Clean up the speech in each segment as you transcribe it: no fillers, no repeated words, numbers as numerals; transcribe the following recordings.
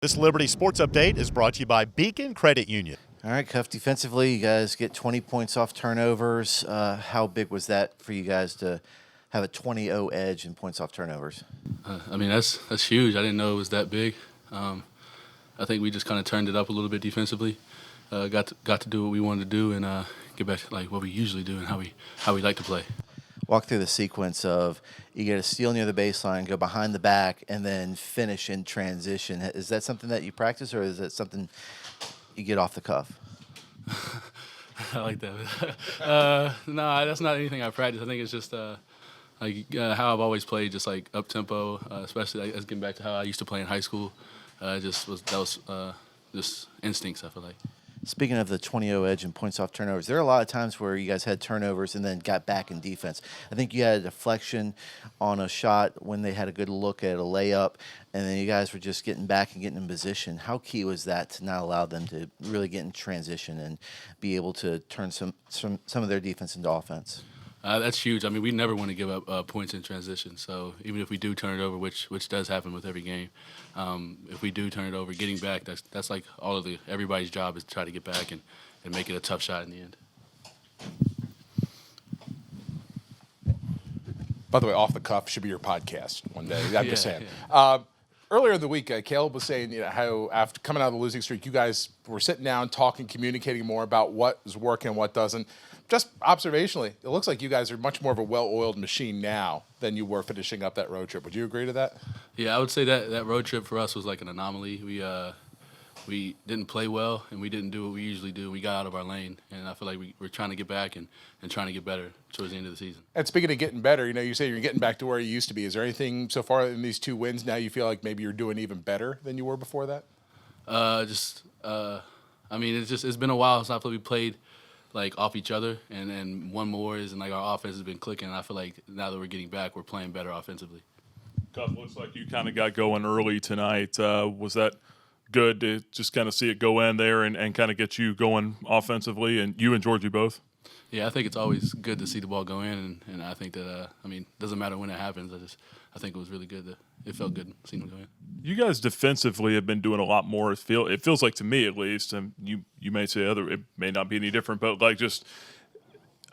This Liberty Sports Update is brought to you by Beacon Credit Union. All right, Cuff, defensively, you guys get 20 points off turnovers. How big was that for you guys to have a 20-0 edge in points off turnovers? That's huge. I didn't know it was that big. I think we just kind of turned it up a little bit defensively. Got to do what we wanted to do and get back to like what we usually do and how we like to play. Walk through the sequence of you get a steal near the baseline, go behind the back, and then finish in transition. Is that something that you practice, or is that something you get off the cuff? I like that. No, that's not anything I practice. I think it's just how I've always played, just like up tempo, especially like, getting back to how I used to play in high school. That was just instincts, I feel like. Speaking of the 20-0 edge and points off turnovers, there are a lot of times where you guys had turnovers and then got back in defense. I think you had a deflection on a shot when they had a good look at a layup, and then you guys were just getting back and getting in position. How key was that to not allow them to really get in transition and be able to turn some of their defense into offense? That's huge. I mean, we never want to give up points in transition. So even if we do turn it over, which does happen with every game, if we do turn it over, getting back, that's like everybody's job is to try to get back and make it a tough shot in the end. By the way, Off the Cuff should be your podcast one day. I'm just saying. Yeah. Earlier in the week, Caleb was saying how after coming out of the losing streak, you guys were sitting down, talking, communicating more about what is working and what doesn't. Just observationally, it looks like you guys are much more of a well-oiled machine now than you were finishing up that road trip. Would you agree to that? Yeah, I would say that road trip for us was like an anomaly. We didn't play well, and we didn't do what we usually do. We got out of our lane, and I feel like we're trying to get back and trying to get better towards the end of the season. And speaking of getting better, you say you're getting back to where you used to be. Is there anything so far in these 2 wins now you feel like maybe you're doing even better than you were before that? It's been a while since I feel we played like off each other, and one more is, and like our offense has been clicking. And I feel like now that we're getting back, we're playing better offensively. Cuff, looks like you kind of got going early tonight. Was that good to just kind of see it go in there and kind of get you going offensively, and you and Georgie both? Yeah, I think it's always good to see the ball go in, and I think that it doesn't matter when it happens. I think it was really good. It felt good seeing it go in. You guys defensively have been doing a lot more. It feels like to me at least, and you may say it may not be any different, but like just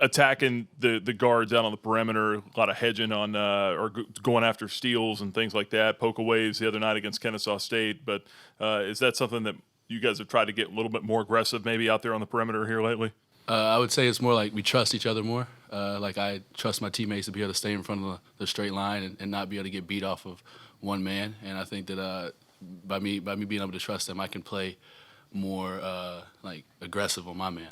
attacking the guards out on the perimeter, a lot of hedging on or going after steals and things like that. Poke-aways the other night against Kennesaw State, but is that something that you guys have tried to get a little bit more aggressive maybe out there on the perimeter here lately? I would say it's more like we trust each other more. Like I trust my teammates to be able to stay in front of the straight line and not be able to get beat off of one man. And I think that by me being able to trust them, I can play more like aggressive on my man.